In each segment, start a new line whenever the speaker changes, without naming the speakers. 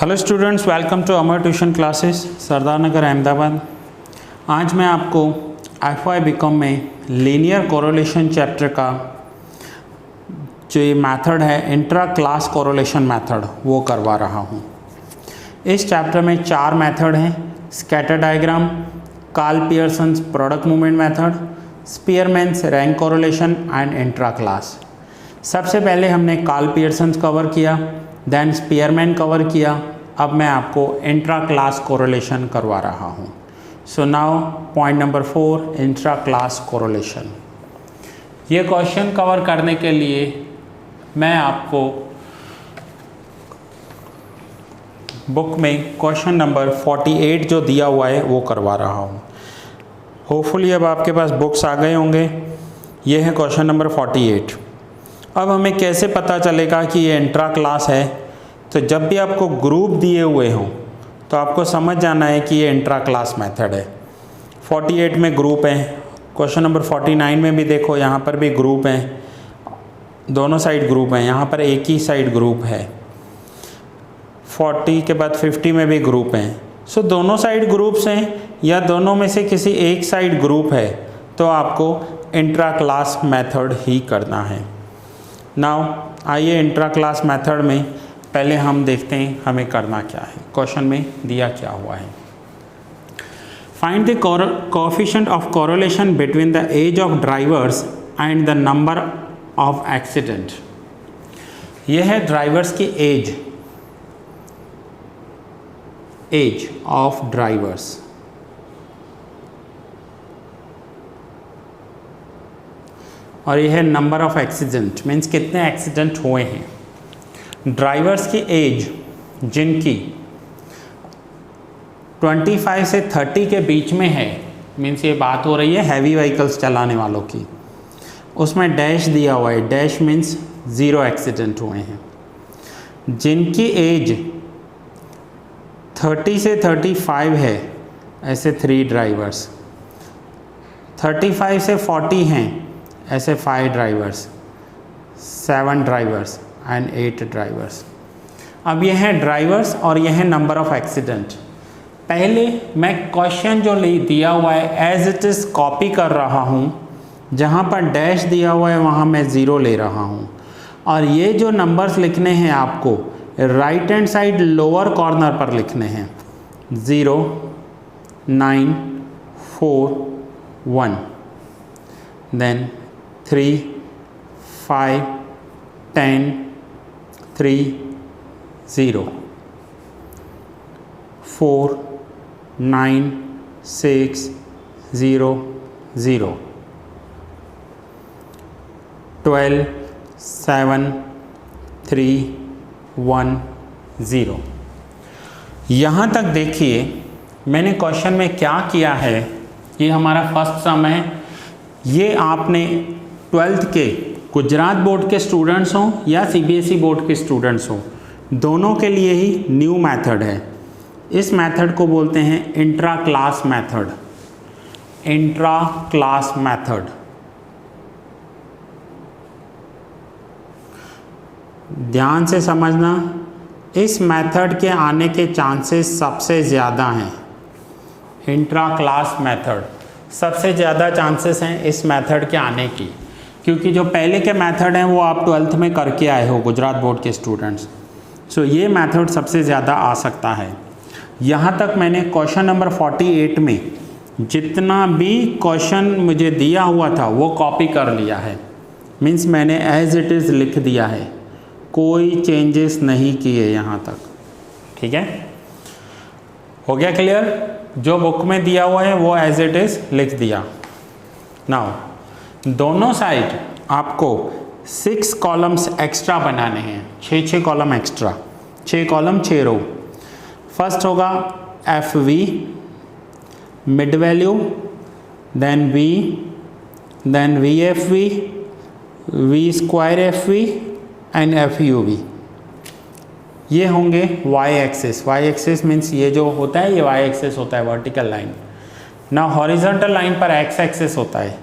Hello students, welcome to Amar tuition classes Sardar Nagar Ahmedabad. आज मैं आपको एफ.वाई. बीकॉम में लीनियर कोरिलेशन चैप्टर का जो ये मेथड है इंट्रा क्लास कोरिलेशन मेथड वो करवा रहा हूँ। इस चैप्टर में 4 मेथड हैं: scatter diagram, Karl Pearson's product movement method, Spearman's rank correlation and intra class. सबसे पहले हमने कार्ल पियर्सन्स कवर किया, देन स्पीयरमैन कवर किया। अब मैं आपको इंट्रा क्लास कोरिलेशन करवा रहा हूँ। So now point number 4, intra class correlation. ये क्वेश्चन कवर करने के लिए मैं आपको बुक में क्वेश्चन नंबर 48 जो दिया हुआ है वो करवा रहा हूँ। होपफुली अब आपके पास बुक्स आ गए होंगे। ये है क्वेश्चन नंबर 48। अब हमें कैसे पता चलेगा कि ये इंट्रा क्लास है? तो जब भी आपको ग्रुप दिए हुए हों तो आपको समझ जाना है कि ये इंट्रा क्लास मेथड है। 48 में ग्रुप है, क्वेश्चन नंबर 49 में भी देखो, यहाँ पर भी ग्रुप हैं, दोनों साइड ग्रुप हैं, यहाँ पर एक ही साइड ग्रुप है। 40 के बाद 50 में भी ग्रुप हैं। सो दोनों साइड ग्रुप्स हैं या दोनों में से किसी एक साइड ग्रुप है तो आपको इंट्रा क्लास मेथड ही करना है। नाउ आइए इंट्रा क्लास मेथड में पहले हम देखते हैं हमें करना क्या है। क्वेश्चन में दिया क्या हुआ है, find the coefficient of correlation between the age of drivers and the number of accident. यह है ड्राइवर्स की एज ऑफ ड्राइवर्स। और यह है नंबर ऑफ एक्सीडेंट, मीन्स कितने एक्सीडेंट हुए हैं। ड्राइवर्स की एज जिनकी 25 से 30 के बीच में है, मीन्स ये बात हो रही है हैवी व्हीकल्स चलाने वालों की, उसमें डैश दिया हुआ है, डैश मीन्स 0 एक्सीडेंट हुए हैं। जिनकी एज 30 से 35 है, ऐसे 3 ड्राइवर्स, 35 से 40 हैं, ऐसे 5 ड्राइवर्स, 7 ड्राइवर्स एंड 8 ड्राइवर्स। अब यह है ड्राइवर्स और यह है नंबर ऑफ एक्सीडेंट। पहले मैं क्वेश्चन जो दिया हुआ है एज इट इज़ कॉपी कर रहा हूँ, जहाँ पर डैश दिया हुआ है वहाँ मैं 0 ले रहा हूँ। और ये जो नंबर्स लिखने हैं आपको right hand side lower corner पर लिखने हैं, 0, 9, 4, 1, देन 3, 5, 10, 3, 0, 4, 9, 6, 0, 0, 12, 7, 3, 1, 0। यहाँ तक देखिए मैंने क्वेश्चन में क्या किया है। ये हमारा फर्स्ट सम है। ये आपने 12th के गुजरात बोर्ड के स्टूडेंट्स हों या सीबीएसई बोर्ड के स्टूडेंट्स हों, दोनों के लिए ही न्यू मेथड है। इस मेथड को बोलते हैं intra class method. Intra class method. ध्यान से समझना, इस मेथड के आने के चांसेस सबसे ज़्यादा हैं। इंट्रा क्लास मेथड सबसे ज़्यादा चांसेस हैं इस मेथड के आने की, क्योंकि जो पहले के मेथड हैं वो आप 12th में करके आए हो गुजरात बोर्ड के स्टूडेंट्स। सो ये मेथड सबसे ज़्यादा आ सकता है। यहाँ तक मैंने क्वेश्चन नंबर 48 में जितना भी क्वेश्चन मुझे दिया हुआ था वो कॉपी कर लिया है, मीन्स मैंने एज इट इज़ लिख दिया है, कोई चेंजेस नहीं किए यहाँ तक। ठीक है, हो गया क्लियर? जो बुक में दिया हुआ है वो एज इट इज़ लिख दिया। नाउ दोनों साइड आपको 6 कॉलम्स एक्स्ट्रा बनाने हैं, 6 column extra, 6 column 6 row. First होगा f v, mid value, then v, then v f v, v square f v and f u v. ये होंगे y axis. Y axis means ये जो होता है ये वाई एक्सिस होता है, वर्टिकल लाइन। ना हॉरिजॉन्टल लाइन पर एक्स एक्सिस होता है।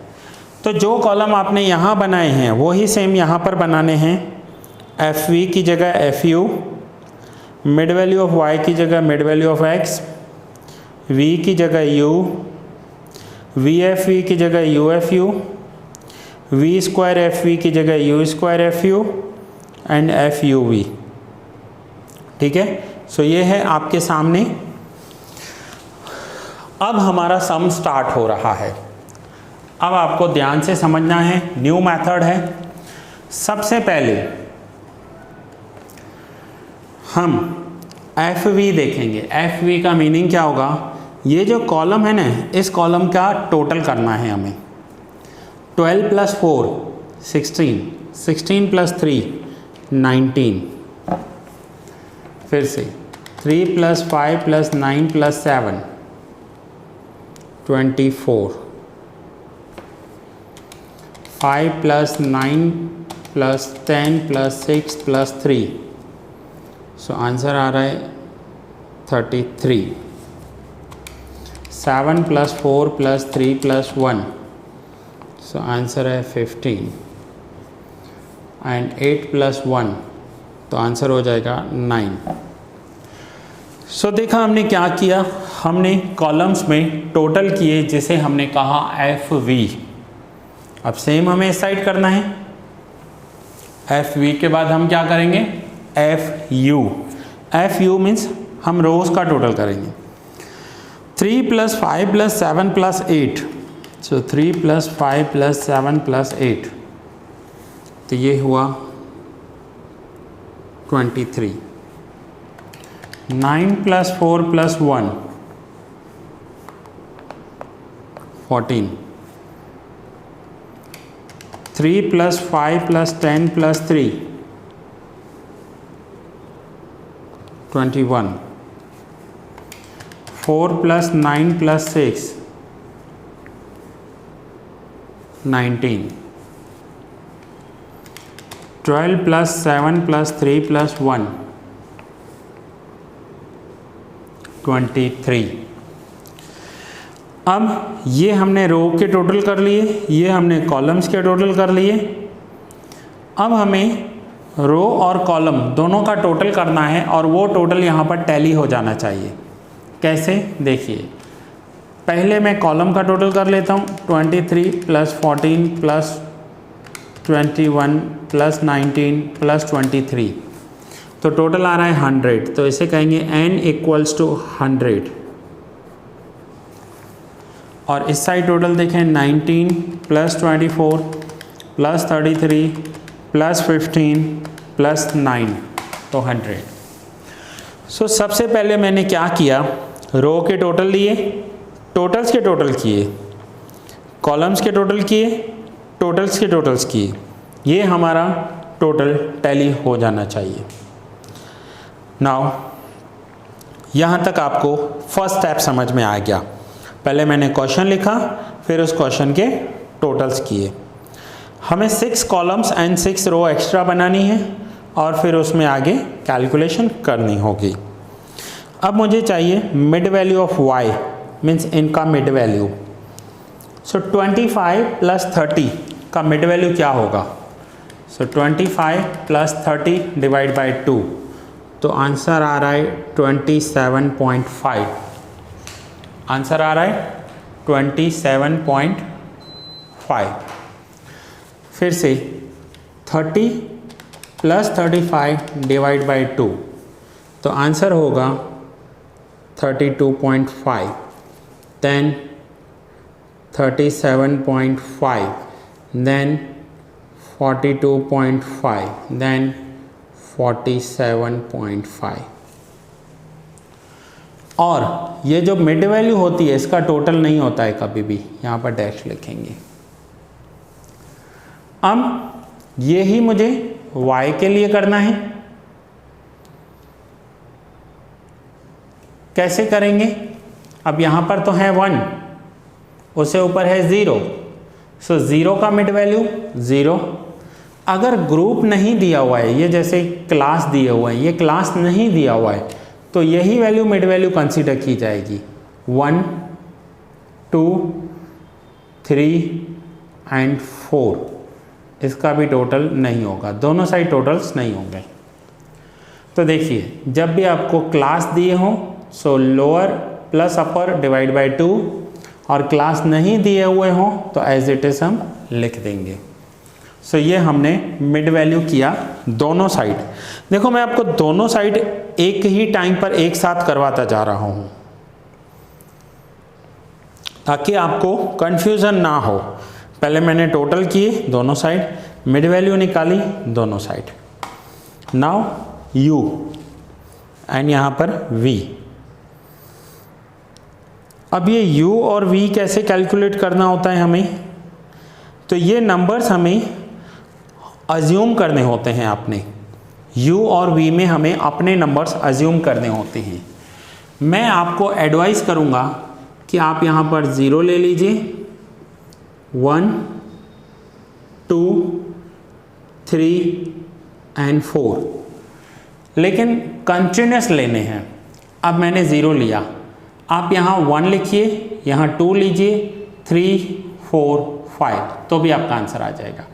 तो जो कॉलम आपने यहाँ बनाए हैं वही सेम यहाँ पर बनाने हैं। एफ वी की जगह F you, mid value of y की जगह mid value of x, v की जगह u, VFV की जगह UFU, v स्क्वायर FV की जगह u square FU and FUV। ठीक है, सो ये है आपके सामने। अब हमारा सम स्टार्ट हो रहा है। अब आपको ध्यान से समझना है, न्यू मेथड है। सबसे पहले हम FV देखेंगे। FV का मीनिंग क्या होगा, ये जो कॉलम है ना, इस कॉलम का टोटल करना है हमें। 12 + 4 16, 16 + 3 19, फिर से 3 + 5 + 9 + 7 24, 5 + 9 + 10 + 6 + 3, सो आंसर आ रहा है 33। 7 + 4 + 3 + 1, सो आंसर है 15 एंड 8 + 1, तो आंसर हो जाएगा 9। सो देखा हमने क्या किया, हमने कॉलम्स में टोटल किए जिसे हमने कहा FV। अब सेम हमें इस साइड करना है। FV के बाद हम क्या करेंगे, FU। FU मीन्स हम रोज का टोटल करेंगे। 3 + 5 + 7 + 8, सो 3 + 5 + 7 + 8, तो ये हुआ 23। 9 + 4 + 1 14, 3 + 5 + 10 + 3 21, 4 + 9 + 6 19, 12 + 7 + 3 + 1 23। अब ये हमने रो के टोटल कर लिए, ये हमने कॉलम्स के टोटल कर लिए। अब हमें रो और कॉलम दोनों का टोटल करना है और वो टोटल यहाँ पर टैली हो जाना चाहिए। कैसे, देखिए पहले मैं कॉलम का टोटल कर लेता हूँ। 23 + 14 + 21 + 19 + 23, तो टोटल आ रहा है 100। तो इसे कहेंगे n = 100। और इस साइड टोटल देखें, 19 + 24 + 33 + 15 + 9, तो 100। सो सबसे पहले मैंने क्या किया, रो के टोटल लिए, टोटल्स के टोटल किए, कॉलम्स के टोटल किए, टोटल्स के टोटल्स किए। ये हमारा टोटल टैली हो जाना चाहिए। नाउ यहाँ तक आपको फर्स्ट स्टेप समझ में आ गया। पहले मैंने क्वेश्चन लिखा, फिर उस क्वेश्चन के टोटल्स किए। हमें 6 कॉलम्स एंड 6 रो एक्स्ट्रा बनानी है और फिर उसमें आगे कैलकुलेशन करनी होगी। अब मुझे चाहिए mid value of y, means इनका मिड वैल्यू। सो 25 + 30 का मिड वैल्यू क्या होगा। सो 25 + 30 / 2, तो आंसर आ रहा है 27.5। आंसर आ रहा है 27.5। फिर से 30 + 35 / 2, तो आंसर होगा 32.5, देन 37.5, देन 42.5, देन 47.5। और ये जो मिड वैल्यू होती है इसका टोटल नहीं होता है कभी भी, यहाँ पर डैश लिखेंगे। अब ये ही मुझे y के लिए करना है। कैसे करेंगे, अब यहाँ पर तो है 1, उससे ऊपर है 0, सो 0 का मिड वैल्यू 0। अगर ग्रुप नहीं दिया हुआ है, ये जैसे क्लास दिए हुए हैं, ये क्लास नहीं दिया हुआ है, तो यही वैल्यू मिड वैल्यू कंसीडर की जाएगी। 1 2 3 एंड 4 इसका भी टोटल नहीं होगा, दोनों साइड टोटल्स नहीं होंगे। तो देखिए जब भी आपको क्लास दिए हों सो lower plus upper divide by 2, और क्लास नहीं दिए हुए हों तो एज इट इज़ हम लिख देंगे। सो ये हमने मिड वैल्यू किया दोनों साइड। देखो मैं आपको दोनों साइड एक ही टाइम पर एक साथ करवाता जा रहा हूँ ताकि आपको कंफ्यूजन ना हो। पहले मैंने टोटल किए दोनों साइड, मिड वैल्यू निकाली दोनों साइड। नाउ u एंड यहाँ पर v। अब ये u और v कैसे कैलकुलेट करना होता है हमें, तो ये नंबर्स हमें अज्यूम करने होते हैं अपने। u और v में हमें अपने नंबर्स अज्यूम करने होते हैं। मैं आपको एडवाइस करूँगा कि आप यहाँ पर 0 ले लीजिए, 1 2 3 एंड 4, लेकिन कंटिन्यूस लेने हैं। अब मैंने 0 लिया, आप यहाँ 1 लिखिए, यहाँ 2 लीजिए, 3 4 5, तो भी आपका आंसर आ जाएगा।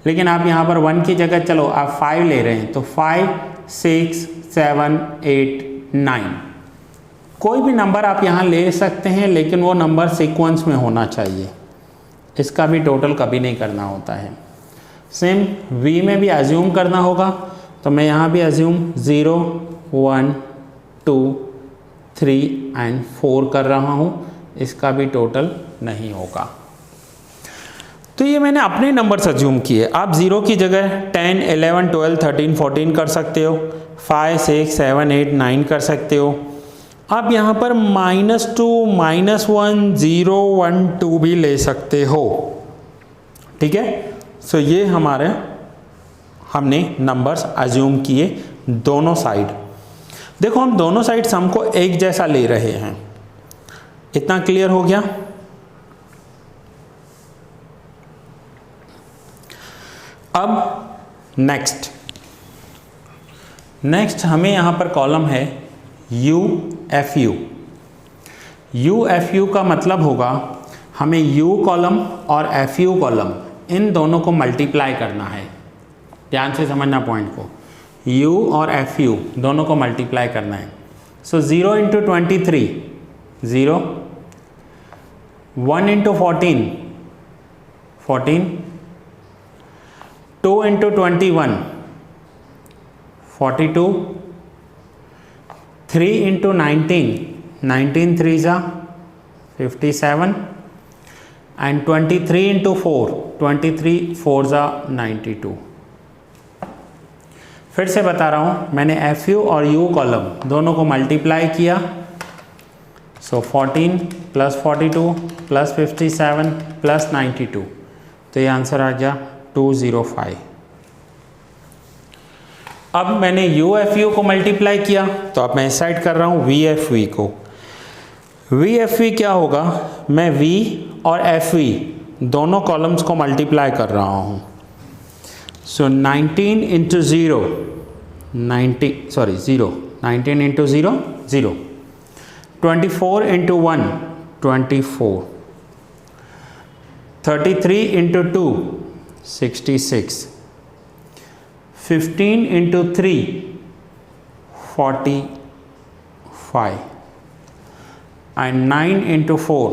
लेकिन आप यहाँ पर 1 की जगह चलो आप 5 ले रहे हैं तो 5 6 7 8 9, कोई भी नंबर आप यहाँ ले सकते हैं, लेकिन वो नंबर सीक्वेंस में होना चाहिए। इसका भी टोटल कभी नहीं करना होता है। सेम v में भी अज्यूम करना होगा, तो मैं यहाँ भी अज्यूम 0 1 2 3 एंड 4 कर रहा हूँ, इसका भी टोटल नहीं होगा। तो ये मैंने अपने नंबर्स अज्यूम किए। आप 0 की जगह 10 11 12 13 14 कर सकते हो, 5 6 7 8 9 कर सकते हो। आप यहाँ पर -2 -1 0 1 2 भी ले सकते हो, ठीक है। सो ये हमारे हमने नंबर्स अज्यूम किए दोनों साइड। देखो हम दोनों साइड सम को एक जैसा ले रहे हैं, इतना क्लियर हो गया। अब नेक्स्ट हमें यहाँ पर कॉलम है UFU। UFU का मतलब होगा हमें U कॉलम और FU कॉलम इन दोनों को मल्टीप्लाई करना है। ध्यान से समझना पॉइंट को, U और FU दोनों को मल्टीप्लाई करना है। सो 0 इंटू 23 0, 1 इंटू 14 14, 2 इंटू 21 42, 3 इंटू 19 19 3 जा 57, एंड 23 इंटू 4 23 4 जा 92। फिर से बता रहा हूँ, मैंने FU और U कॉलम दोनों को मल्टीप्लाई किया। सो 14 प्लस 42 प्लस 57 प्लस 92, तो ये आंसर आ गया 205। अब मैंने UFU को मल्टीप्लाई किया, तो अब मैं इस साइड कर रहा हूँ VFV को। VFV क्या होगा, मैं V और FV दोनों कॉलम्स को मल्टीप्लाई कर रहा हूँ। सो 19 into 0 0, 19 into 0 0, 24 into 1 24, 33 into 2 66, 15 into 3 45, and 9 into 4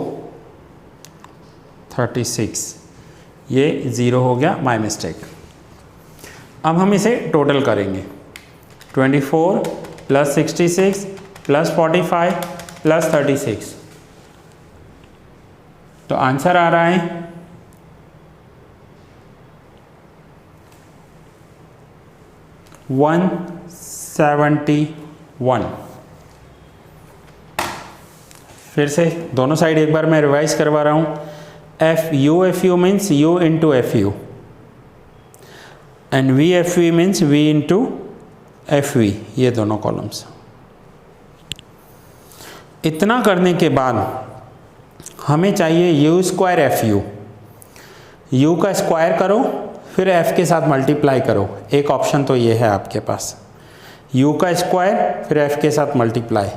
36। ये 0 हो गया, माय मिस्टेक। अब हम इसे टोटल करेंगे, 24 प्लस 66 प्लस 45 प्लस 36, तो आंसर आ रहा है 171। फिर से दोनों साइड एक बार मैं रिवाइज करवा रहा हूँ। UFU means U into FU and VFV means V into FV, ये दोनों कॉलम्स। इतना करने के बाद हमें चाहिए U स्क्वायर FU। U का स्क्वायर करो फिर F के साथ मल्टीप्लाई करो, एक ऑप्शन तो ये है आपके पास, U का स्क्वायर फिर F के साथ मल्टीप्लाई।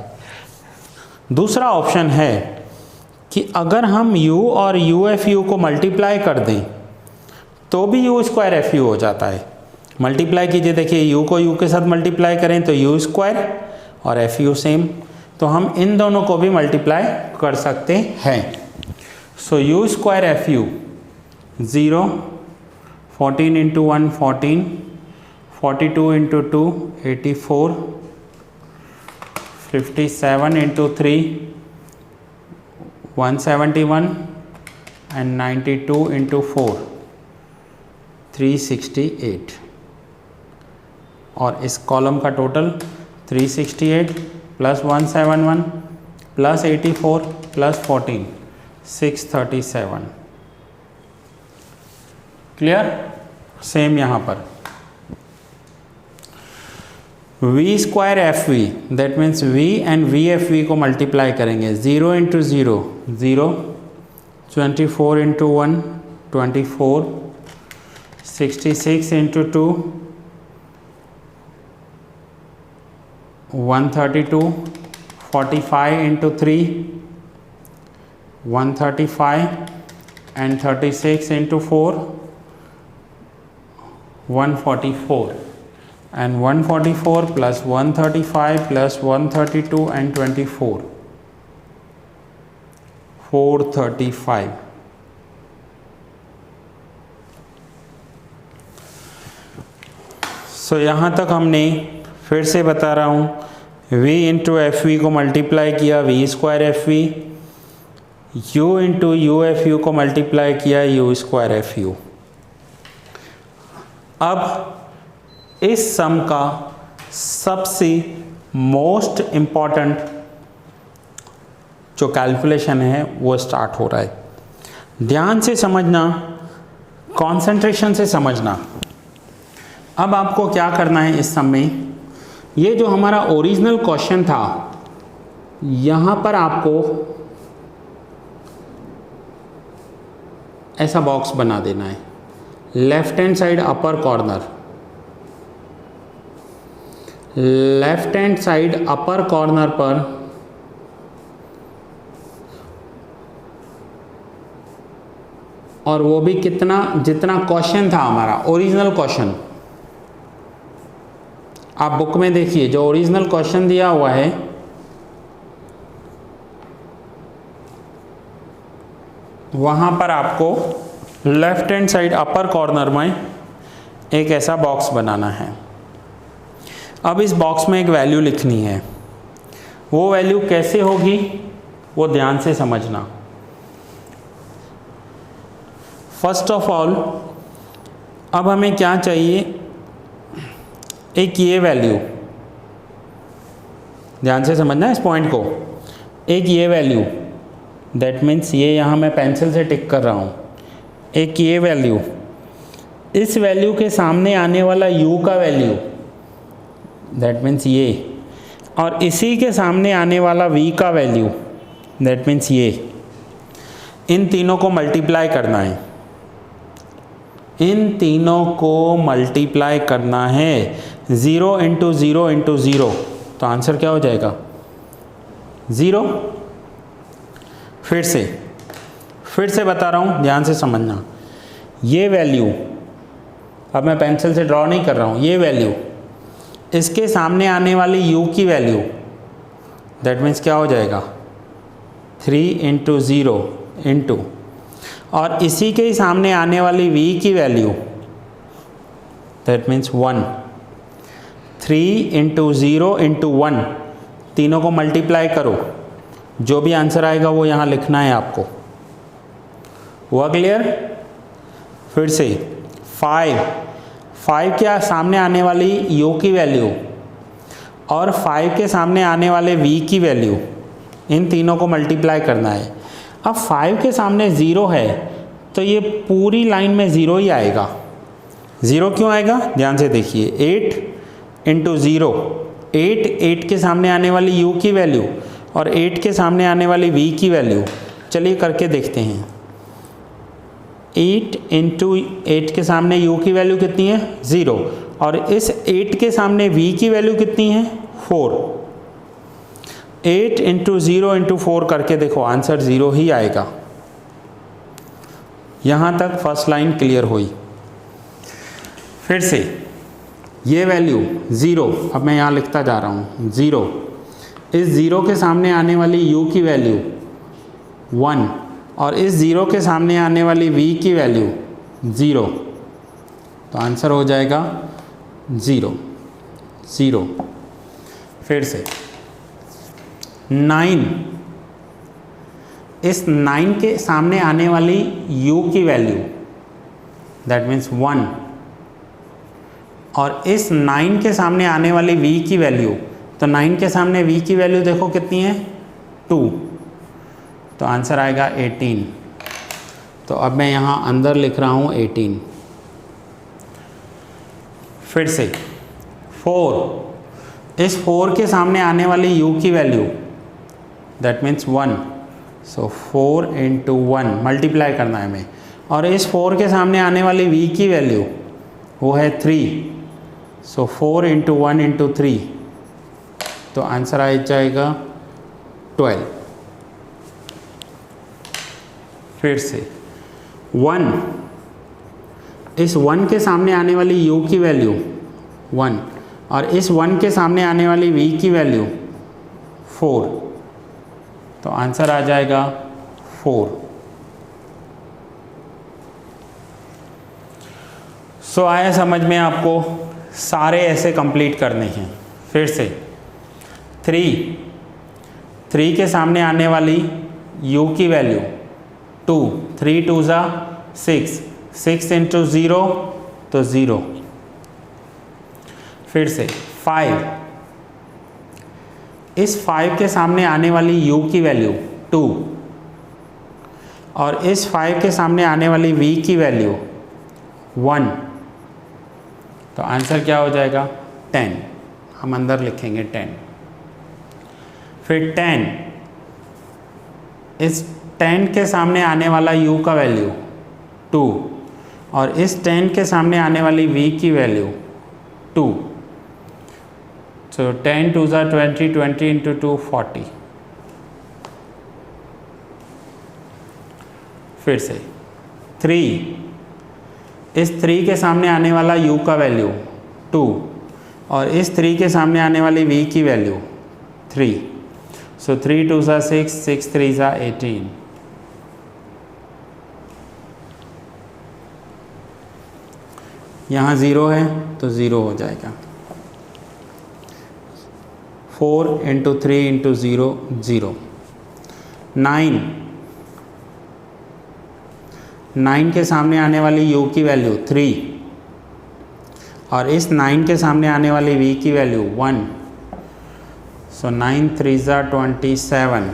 दूसरा ऑप्शन है कि अगर हम U और UFU को मल्टीप्लाई कर दें तो भी U स्क्वायर FU हो जाता है, मल्टीप्लाई कीजिए, देखिए यू को यू के साथ मल्टीप्लाई करें तो यू स्क्वायर और एफ यू सेम, तो हम इन दोनों को भी मल्टीप्लाई कर सकते हैं। So u square f u 0, 14 into 1 14, 42 into 2 84, 57 into 3 171 and 92 into 4 368, और इस कॉलम का total 368 plus 171 plus 84 plus 14 637। Clear? Same यहाँ पर v square f v, that means v and v f v को मल्टीप्लाई करेंगे। 0 into 0 0, 24 into 1 24, 66 into 2 132, 45 into 3 135 and 36 into 4 144 and 144 plus 135 plus 132 and 24 435। So यहाँ तक हमने, फिर से बता रहा हूँ, v इंटू एफ वी को मल्टीप्लाई किया v square f v, u into u f u को मल्टीप्लाई किया u स्क्वायर एफ यू। अब इस सम का सबसे मोस्ट इम्पॉर्टेंट जो कैलकुलेशन है वो स्टार्ट हो रहा है। ध्यान से समझना, कंसंट्रेशन से समझना। अब आपको क्या करना है इस सम में, ये जो हमारा ओरिजिनल क्वेश्चन था, यहाँ पर आपको ऐसा बॉक्स बना देना है। Left hand side upper corner, left hand side upper corner पर और वो भी कितना, जितना क्वेश्चन था हमारा ओरिजिनल क्वेश्चन। आप बुक में देखिए जो ओरिजिनल क्वेश्चन दिया हुआ है वहाँ पर आपको left hand side upper corner में एक ऐसा बॉक्स बनाना है। अब इस बॉक्स में एक वैल्यू लिखनी है। वो वैल्यू कैसे होगी वो ध्यान से समझना। फर्स्ट ऑफ ऑल अब हमें क्या चाहिए, एक ये वैल्यू, ध्यान से समझना इस पॉइंट को, एक ये वैल्यू, दैट मीन्स ये यहाँ मैं पेंसिल से टिक कर रहा हूँ, एक ये वैल्यू, इस वैल्यू के सामने आने वाला u का वैल्यू, दैट मीन्स ये, और इसी के सामने आने वाला v का वैल्यू, दैट मीन्स ये, इन तीनों को मल्टीप्लाई करना है। इन तीनों को मल्टीप्लाई करना है। 0 इंटू 0 इंटू 0, तो आंसर क्या हो जाएगा 0। फिर से बता रहा हूँ, ध्यान से समझना। ये वैल्यू, अब मैं पेंसिल से ड्रॉ नहीं कर रहा हूँ, ये वैल्यू, इसके सामने आने वाली u की वैल्यू, दैट मीन्स क्या हो जाएगा 3 इंटू 0 इंटू, और इसी के ही सामने आने वाली v की value, that means 1। 3 into 0 into 1, तीनों को मल्टीप्लाई करो, जो भी आंसर आएगा वो यहाँ लिखना है आपको। हुआ क्लियर? फिर से 5 के सामने आने वाली u की वैल्यू और 5 के सामने आने वाले v की वैल्यू, इन तीनों को मल्टीप्लाई करना है। अब 5 के सामने 0 है तो ये पूरी लाइन में 0 ही आएगा। 0 क्यों आएगा, ध्यान से देखिए। 8 इंटू 0, 8 के सामने आने वाली u की वैल्यू और 8 के सामने आने वाली v की वैल्यू, चलिए करके देखते हैं। 8 इंटू 8 के सामने u की वैल्यू कितनी है 0, और इस 8 के सामने v की वैल्यू कितनी है 4। 8 इंटू 0 इंटू 4 करके देखो, आंसर 0 ही आएगा। यहाँ तक फर्स्ट लाइन क्लियर हुई। फिर से ये वैल्यू 0, अब मैं यहाँ लिखता जा रहा हूँ 0, इस 0 के सामने आने वाली u की वैल्यू 1 और इस 0 के सामने आने वाली v की वैल्यू 0, तो आंसर हो जाएगा 0 0। फिर से 9, इस 9 के सामने आने वाली u की वैल्यू दैट मीन्स 1 और इस 9 के सामने आने वाली v की वैल्यू, तो 9 के सामने v की वैल्यू देखो कितनी है 2, तो आंसर आएगा 18। तो अब मैं यहाँ अंदर लिख रहा हूँ 18। फिर से 4, इस 4 के सामने आने वाली u की value that means 1, so 4 into 1 multiply करना है हमें, और इस 4 के सामने आने वाली v की वैल्यू वो है 3, सो 4 इंटू 1 इंटू 3, तो आंसर आ जाएगा 12। फिर से 1, इस 1 के सामने आने वाली u की वैल्यू 1 और इस 1 के सामने आने वाली v की वैल्यू 4, तो आंसर आ जाएगा 4। सो आया समझ में आपको? सारे ऐसे कंप्लीट करने हैं। फिर से 3 के सामने आने वाली u की वैल्यू 2, 3 2 ज़ा 6, 6 इंटू 0 तो 0। फिर से 5, इस 5 के सामने आने वाली u की वैल्यू 2 और इस 5 के सामने आने वाली v की वैल्यू 1, तो आंसर क्या हो जाएगा 10, हम अंदर लिखेंगे 10। फिर 10, इस 10 के सामने आने वाला u का वैल्यू 2 और इस 10 के सामने आने वाली v की वैल्यू 2, so 10 2 ज़ा 20, 20 into 2 40। फिर से 3, इस 3 के सामने आने वाला u का वैल्यू 2 और इस 3 के सामने आने वाली v की वैल्यू 3, so 3 2 ज़ा 6, 6 3 ज़ा 18। यहाँ 0 है तो 0 हो जाएगा। 4 इंटू 3 इंटू 0 0। 9 के सामने आने वाली u की वैल्यू 3 और इस 9 के सामने आने वाली v की वैल्यू 1, सो 9 3 ज़ा 27।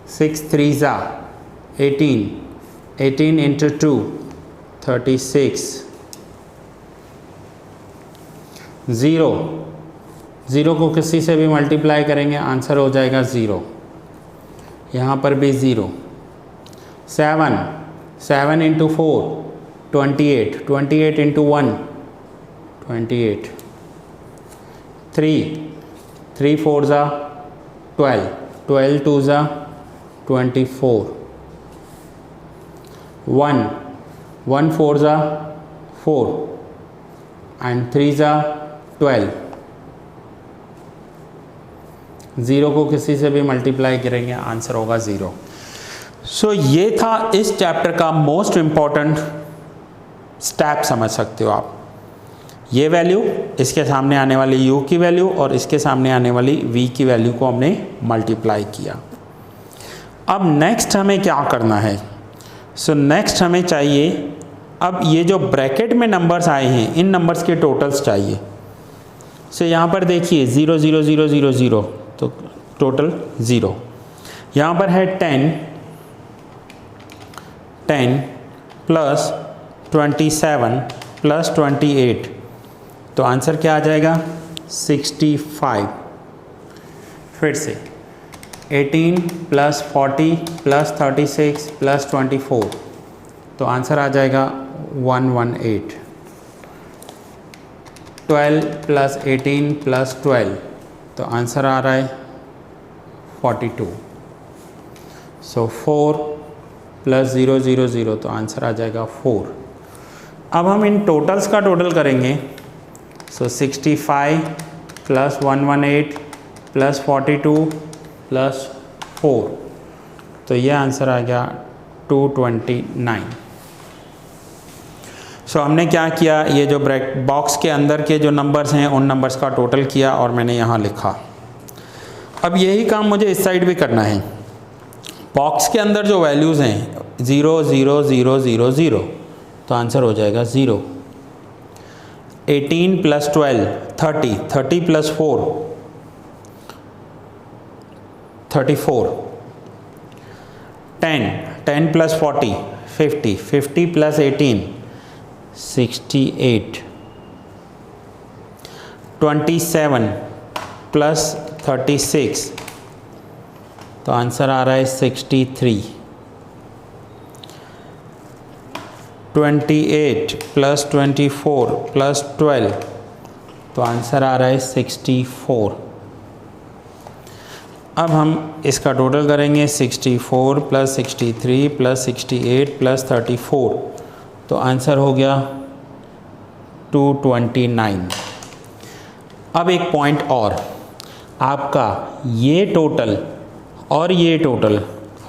6 3 ज़ा 18, 18 इंटू 2 36। 0 को किसी से भी मल्टीप्लाई करेंगे आंसर हो जाएगा 0, यहाँ पर भी 0। 7 इंटू 4 28, 28 इंटू 1 28। 3 4 ज़ा 12, 12 2 ज़ा 24। 1 4 ज़ा 4 एंड 3 ज़ा 12। 0 को किसी से भी मल्टीप्लाई करेंगे आंसर होगा 0। सो ये था इस चैप्टर का मोस्ट इम्पॉर्टेंट स्टेप, समझ सकते हो आप। ये वैल्यू, इसके सामने आने वाली u की वैल्यू और इसके सामने आने वाली v की वैल्यू को हमने मल्टीप्लाई किया। अब नेक्स्ट हमें क्या करना है? सो नेक्स्ट हमें चाहिए, अब ये जो ब्रैकेट में नंबर्स आए हैं इन नंबर्स के टोटल्स चाहिए। सो यहाँ पर देखिए 0 0 0 0 0, तो टोटल 0। यहाँ पर है 10 प्लस 27 प्लस 28, तो आंसर क्या आ जाएगा 65। फिर से 18 प्लस 40 प्लस 36 प्लस 24, तो आंसर आ जाएगा 118। 12 प्लस 18 प्लस 12, तो आंसर आ रहा है 42। सो 4 प्लस 0 0 0, तो आंसर आ जाएगा 4। अब हम इन टोटल्स का टोटल करेंगे। सो 65 प्लस 118 प्लस 42 प्लस 4, तो ये आंसर आ गया 229। सो हमने क्या किया, ये जो ब्रैकेट बॉक्स के अंदर के जो नंबर्स हैं उन नंबर्स का टोटल किया और मैंने यहाँ लिखा। अब यही काम मुझे इस साइड भी करना है। बॉक्स के अंदर जो वैल्यूज़ हैं 0 0 0 0 0, तो आंसर हो जाएगा 0। 18 plus 12 30, 30 plus 4 34, 10, 10 plus 40 50, 50 plus 18 68, 27 plus 36, तो आंसर आ रहा है 63। 28 प्लस 24 प्लस 12, तो आंसर आ रहा है 64। अब हम इसका टोटल करेंगे। 64 प्लस 63 प्लस 68 प्लस 34, तो आंसर हो गया 229। अब एक पॉइंट और, आपका ये टोटल और ये टोटल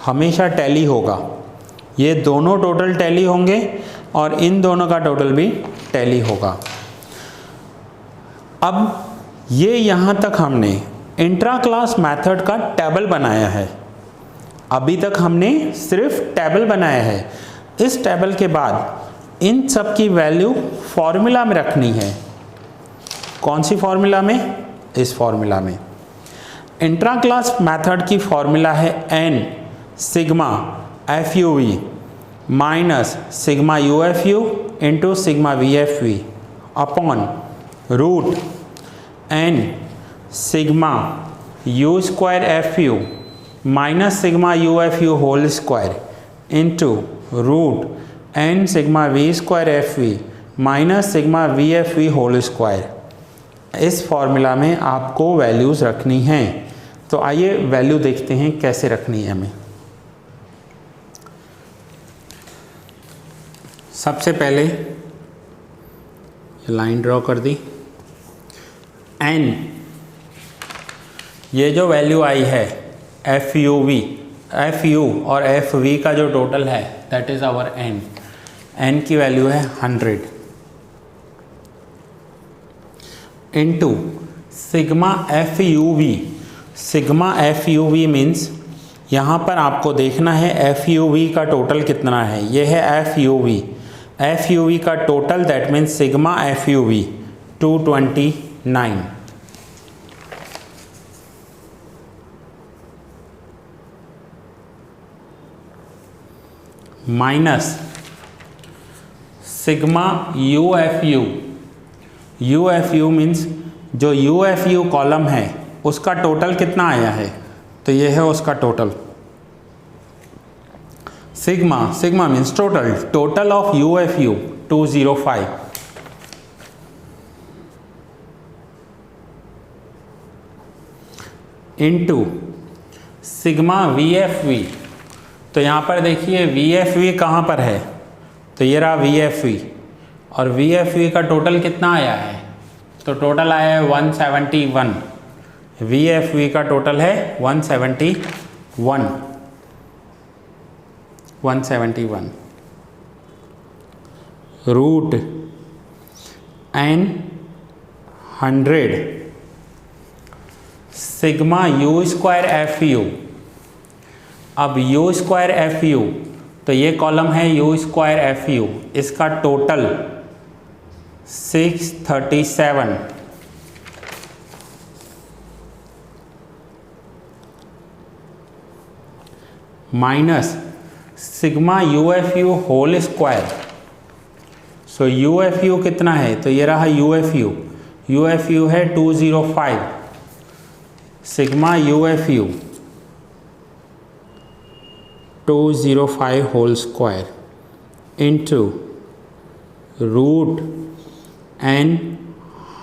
हमेशा टैली होगा। ये दोनों टोटल टैली होंगे और इन दोनों का टोटल भी टैली होगा। अब ये यहाँ तक हमने इंट्रा क्लास मेथड का टेबल बनाया है। अभी तक हमने सिर्फ टेबल बनाया है। इस टेबल के बाद इन सब की वैल्यू फॉर्मूला में रखनी है। कौन सी फॉर्मूला में? इस फॉर्मूला में। इंट्रा क्लास मेथड की फॉर्मूला है n sigma FUV minus sigma UFU into sigma VFV upon root n sigma U square FU minus sigma UFU whole square into root n sigma V square FV minus sigma VFV whole square. इस formula में आपको values रखनी हैं। तो आइए value देखते हैं कैसे रखनी है हमें। सबसे पहले ये लाइन ड्रॉ कर दी। n, ये जो वैल्यू आई है FU और FV का जो टोटल है दैट इज़ आवर n की वैल्यू है 100 इंटू सिग्मा FUV मीन्स यहाँ पर आपको देखना है FUV का टोटल कितना है। ये है FUV का total, that means sigma FUV 229 minus sigma UFU means जो UFU कॉलम है उसका टोटल कितना आया है, तो ये है उसका total. Sigma means total of UFU 205 into sigma VFV। तो यहाँ पर देखिए VFV कहाँ पर है, तो ये रहा VFV और VFV का टोटल कितना आया है, तो टोटल आया है 171। VFV का टोटल है 171 root n 100 sigma U square FU। अब U स्क्वायर FU, तो ये कॉलम है U स्क्वायर FU, इसका total 637 minus sigma UFU whole square. So UFU कितना है, तो ये रहा UFU है 205 sigma UFU 205 whole square into root n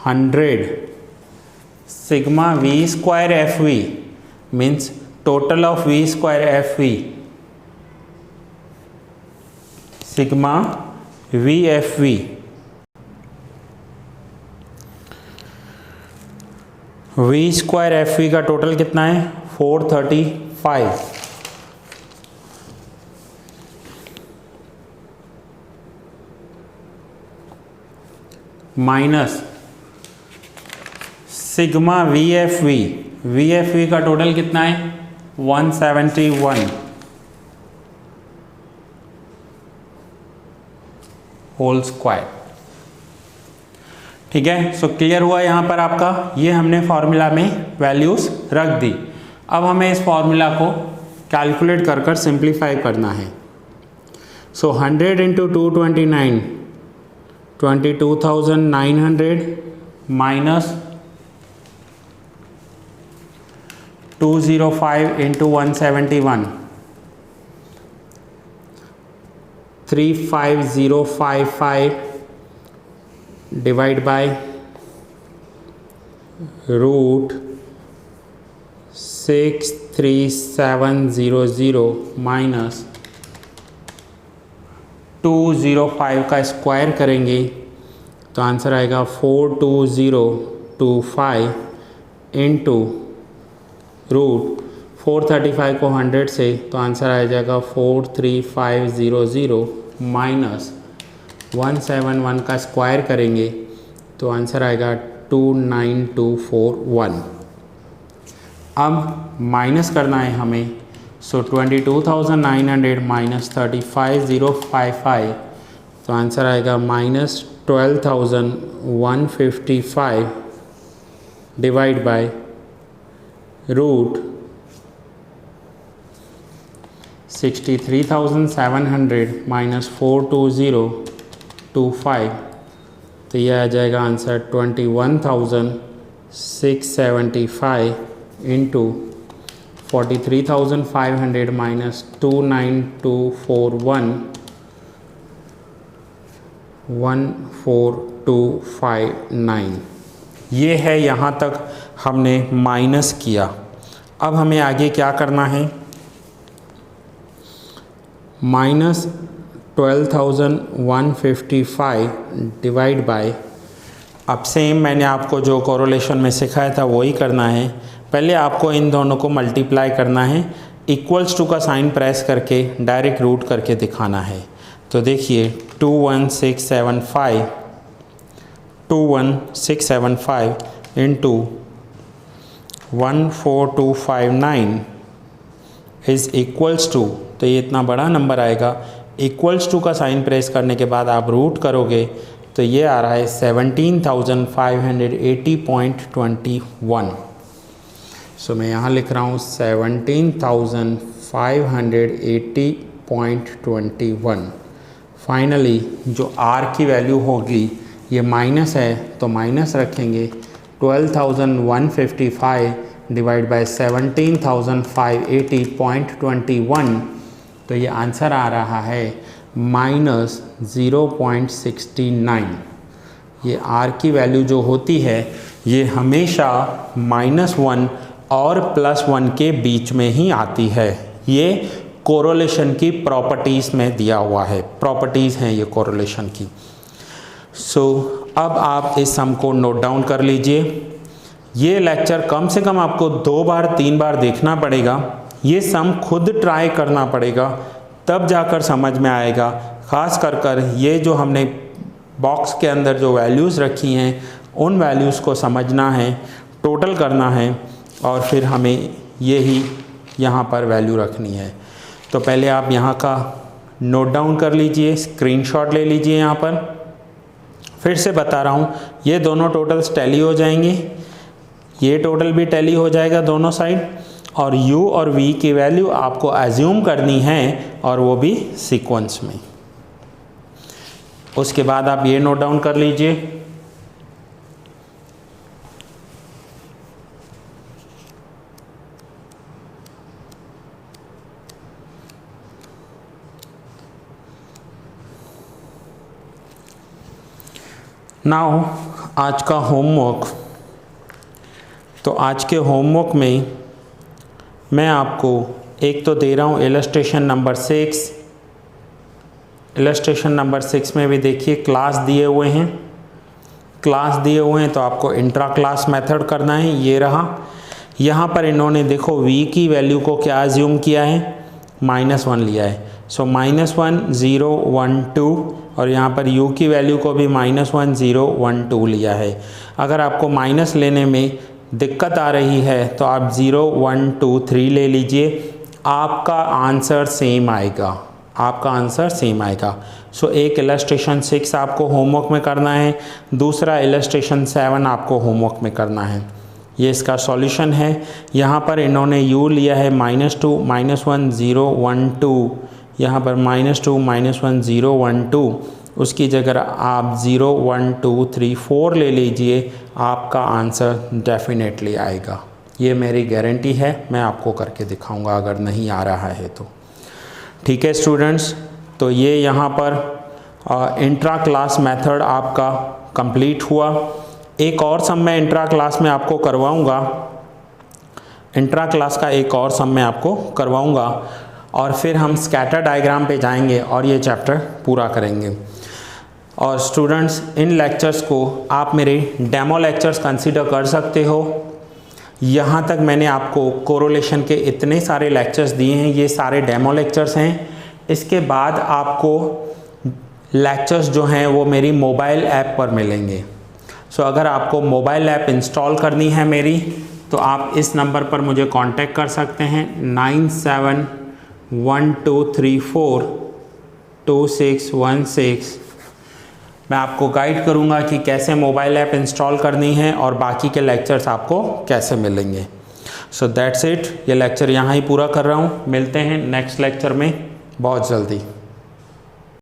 100 sigma V square FV means total of V square FV sigma VFV V square FV का total कितना है 435 minus sigma VFV का टोटल कितना है 171 होल स्क्वायर। ठीक है, सो क्लियर हुआ यहाँ पर आपका। ये हमने फॉर्मूला में वैल्यूज रख दी। अब हमें इस फॉर्मूला को कैलकुलेट कर कर सिंप्लीफाई करना है। So 100 into 229 22,900 minus 205 into 171 35055 divide by root 63700 minus 205 का स्क्वायर करेंगे तो आंसर आएगा 42025 इंटू रूट 435 को 100 से तो आंसर आ जाएगा 43500 माइनस 171 का स्क्वायर करेंगे तो आंसर आएगा 29241। अब माइनस करना है हमें। सो 22,900 माइनस 35055 तो आंसर आएगा minus 12,155 divide by root 63,700 minus 42025 तो यह आ जाएगा आंसर 21,675 इंटू 43,500 माइनस 29241 14259। ये है, यहाँ तक हमने माइनस किया। अब हमें आगे क्या करना है, माइनस 12,155 डिवाइड बाय, अब सेम मैंने आपको जो कोरोलेशन में सिखाया था वही करना है। पहले आपको इन दोनों को मल्टीप्लाई करना है, इक्वल्स टू का साइन प्रेस करके डायरेक्ट रूट करके दिखाना है। तो देखिए 21675 इंटू 14259 इज़ इक्वल्स टू, तो ये इतना बड़ा नंबर आएगा। इक्वल्स टू का साइन प्रेस करने के बाद आप रूट करोगे तो ये आ रहा है 17,580.21। सो मैं यहाँ लिख रहा हूँ 17,580.21। फाइनली जो r की वैल्यू होगी, ये माइनस है तो माइनस रखेंगे, 12,155 डिवाइड बाय 17,580.21 तो ये आंसर आ रहा है माइनस 0.69। ये r की वैल्यू जो होती है ये हमेशा -1 और +1 के बीच में ही आती है। ये कोरोलेशन की प्रॉपर्टीज़ में दिया हुआ है, प्रॉपर्टीज़ हैं ये कोरोलेशन की। सो अब आप इस सम को नोट डाउन कर लीजिए। ये लेक्चर कम से कम आपको 2 बार 3 बार देखना पड़ेगा, ये सम खुद ट्राई करना पड़ेगा, तब जाकर समझ में आएगा। ख़ास कर ये जो हमने बॉक्स के अंदर जो वैल्यूज़ रखी हैं उन वैल्यूज़ को समझना है, टोटल करना है और फिर हमें यही यहाँ पर वैल्यू रखनी है। तो पहले आप यहाँ का नोट डाउन कर लीजिए, स्क्रीनशॉट ले लीजिए। यहाँ पर फिर से बता रहा हूँ, ये दोनों टोटल्स टैली हो जाएंगे, ये टोटल भी टैली हो जाएगा दोनों साइड, और u और v की वैल्यू आपको एज्यूम करनी है और वो भी सीक्वेंस में। उसके बाद आप ये नोट डाउन कर लीजिए, नाउ आज का होमवर्क। तो आज के होमवर्क में मैं आपको एक तो दे रहा हूँ इलस्ट्रेशन नंबर 6, इलस्ट्रेशन नंबर 6 में भी देखिए क्लास दिए हुए हैं, क्लास दिए हुए हैं तो आपको इंट्रा क्लास मेथड करना है। ये रहा, यहाँ पर इन्होंने देखो v की वैल्यू को क्या अज्यूम किया है, -1 लिया है। सो -1 0 1 2 और यहाँ पर u की वैल्यू को भी -1 0 1 2 लिया है। अगर आपको माइनस लेने में दिक्कत आ रही है तो आप 0 1 2 3 ले लीजिए, आपका आंसर सेम आएगा, आपका आंसर सेम आएगा। सो एक इलस्ट्रेशन 6 आपको होमवर्क में करना है, दूसरा इलस्ट्रेशन 7 आपको होमवर्क में करना है। ये इसका सॉल्यूशन है। यहाँ पर इन्होंने u लिया है -2 -1 0 1 2, यहाँ पर -2 -1 0 1 2, उसकी जगह आप 0 1 2 3 4 ले लीजिए, आपका आंसर डेफिनेटली आएगा। ये मेरी गारंटी है, मैं आपको करके दिखाऊंगा अगर नहीं आ रहा है तो। ठीक है स्टूडेंट्स, तो ये यहाँ पर इंट्रा क्लास मेथड आपका कंप्लीट हुआ। एक और सम मैं इंट्रा क्लास में आपको करवाऊँगा, इंट्रा क्लास का एक और सम मैं आपको करवाऊँगा और फिर हम स्कैटर डायग्राम पे जाएंगे और ये चैप्टर पूरा करेंगे। और स्टूडेंट्स, इन लेक्चर्स को आप मेरे डेमो लेक्चर्स कंसीडर कर सकते हो। यहाँ तक मैंने आपको कोरोलेशन के इतने सारे लेक्चर्स दिए हैं, ये सारे डेमो लेक्चर्स हैं। इसके बाद आपको लेक्चर्स जो हैं वो मेरी मोबाइल ऐप पर मिलेंगे। सो अगर आपको मोबाइल ऐप इंस्टॉल करनी है मेरी, तो आप इस नंबर पर मुझे कांटेक्ट कर सकते हैं 9712342616। मैं आपको गाइड करूंगा कि कैसे मोबाइल ऐप इंस्टॉल करनी है और बाकी के लेक्चर्स आपको कैसे मिलेंगे। सो दैट्स इट, ये लेक्चर यहाँ ही पूरा कर रहा हूँ। मिलते हैं नेक्स्ट लेक्चर में बहुत जल्दी।